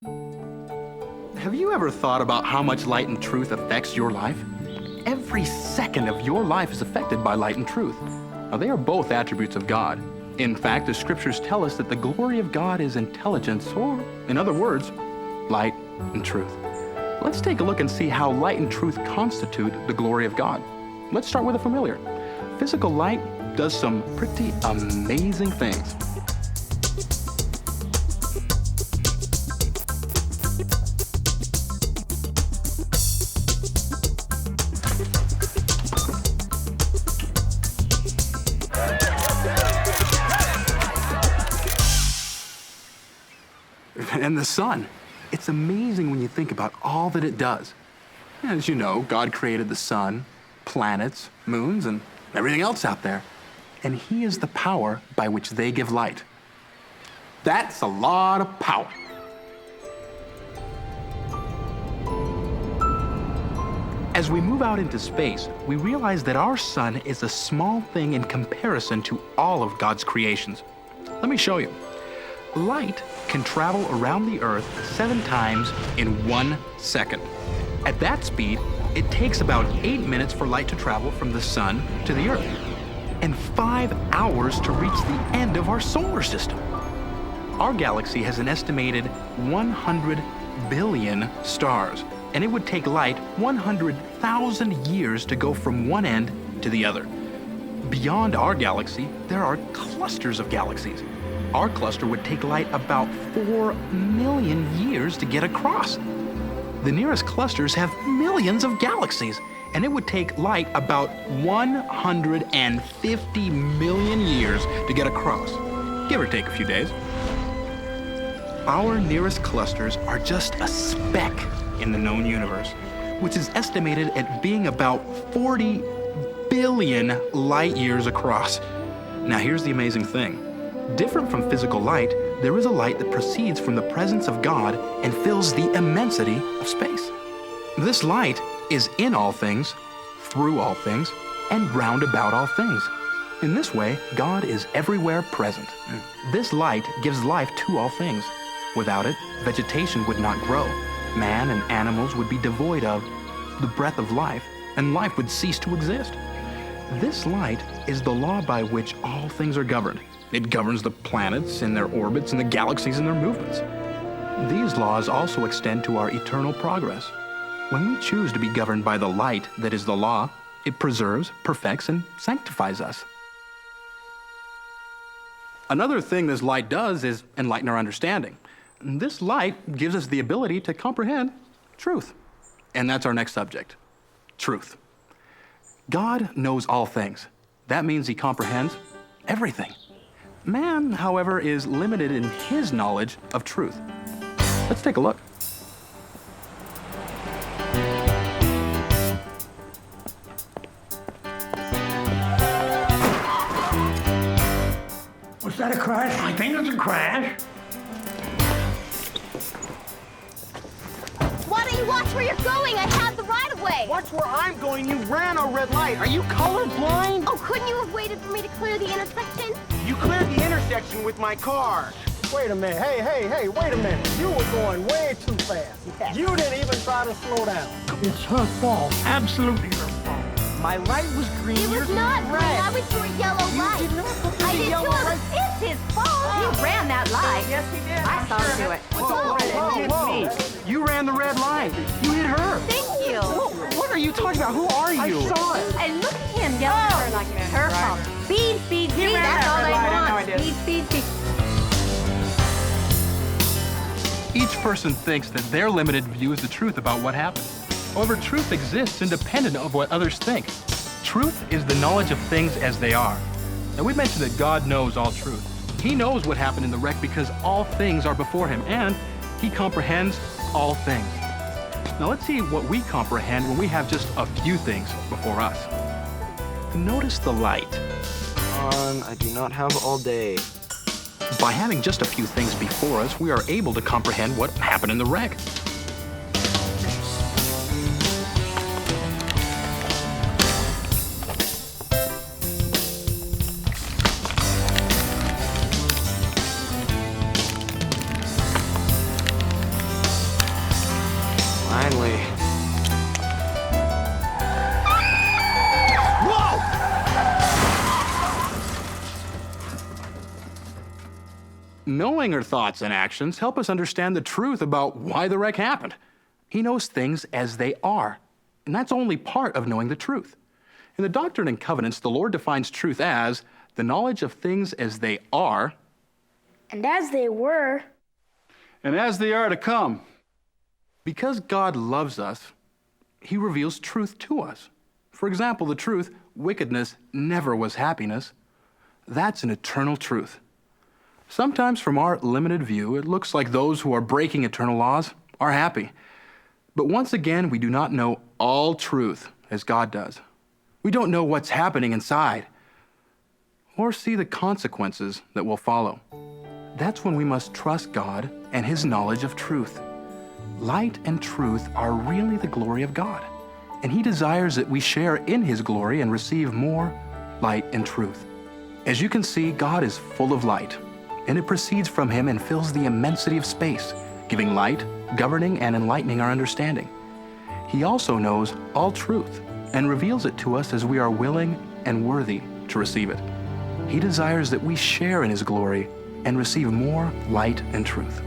Have you ever thought about how much light and truth affects your life? Every second of your life is affected by light and truth. Now, they are both attributes of God. In fact, the scriptures tell us that the glory of God is intelligence, or, in other words, light and truth. Let's take a look and see how light and truth constitute the glory of God. Let's start with a familiar. Physical light does some pretty amazing things. And the sun. It's amazing when you think about all that it does. As you know, God created the sun, planets, moons, and everything else out there. And He is the power by which they give light. That's a lot of power. As we move out into space, we realize that our sun is a small thing in comparison to all of God's creations. Let me show you. Light can travel around the Earth 7 times in 1 second. At that speed, it takes about 8 minutes for light to travel from the sun to the Earth, and 5 hours to reach the end of our solar system. Our galaxy has an estimated 100 billion stars, and it would take light 100,000 years to go from one end to the other. Beyond our galaxy, there are clusters of galaxies. Our cluster would take light about 4 million years to get across. The nearest clusters have millions of galaxies, and it would take light about 150 million years to get across, give or take a few days. Our nearest clusters are just a speck in the known universe, which is estimated at being about 40 billion light years across. Now here's the amazing thing. Different from physical light, there is a light that proceeds from the presence of God and fills the immensity of space. This light is in all things, through all things, and round about all things. In this way, God is everywhere present. This light gives life to all things. Without it, vegetation would not grow. Man and animals would be devoid of the breath of life, and life would cease to exist. This light is the law by which all things are governed. It governs the planets in their orbits and the galaxies in their movements. These laws also extend to our eternal progress. When we choose to be governed by the light that is the law, it preserves, perfects, and sanctifies us. Another thing this light does is enlighten our understanding. This light gives us the ability to comprehend truth. And that's our next subject, truth. God knows all things. That means He comprehends everything. Man, however, is limited in his knowledge of truth. Let's take a look. Was that a crash? I think it's a crash. Why don't you watch where you're going? I have the right of way. Watch where I'm going. You ran a red light. Are you colorblind? Oh, couldn't you have waited for me to clear the intersection? You cleared the intersection with my car. Wait a minute. Hey, wait a minute. You were going way too fast. Yes. You didn't even try to slow down. It's her fault. Absolutely her fault. My light was green. It was not green. I was your yellow light. did not put the I did yellow too. light. It's his fault. He ran that light. Yes, he did. I saw him do it. Whoa. You ran the red light. You hit her. Thank you. What are you talking about? Who are you? I saw it. And look at him yelling at her like it's her fault. Speed, speed, speed. ran That's that all red they light. I know I want. did. Speed, speed, speed. Each person thinks that their limited view is the truth about what happened. However, truth exists independent of what others think. Truth is the knowledge of things as they are. Now, we mentioned that God knows all truth. He knows what happened in the wreck because all things are before Him, and He comprehends all things. Now, let's see what we comprehend when we have just a few things before us. Notice the light. I do not have all day. By having just a few things before us, we are able to comprehend what happened in the wreck. Finally. Knowing her thoughts and actions help us understand the truth about why the wreck happened. He knows things as they are, and that's only part of knowing the truth. In the Doctrine and Covenants, the Lord defines truth as the knowledge of things as they are, And as they were, And as they are to come. because God loves us, He reveals truth to us. For example, the truth, wickedness never was happiness, that's an eternal truth. Sometimes from our limited view, it looks like those who are breaking eternal laws are happy. But once again, we do not know all truth as God does. We don't know what's happening inside or see the consequences that will follow. That's when we must trust God and His knowledge of truth. Light and truth are really the glory of God, and He desires that we share in His glory and receive more light and truth. As you can see, God is full of light, and it proceeds from Him and fills the immensity of space, giving light, governing, and enlightening our understanding. He also knows all truth and reveals it to us as we are willing and worthy to receive it. He desires that we share in His glory and receive more light and truth.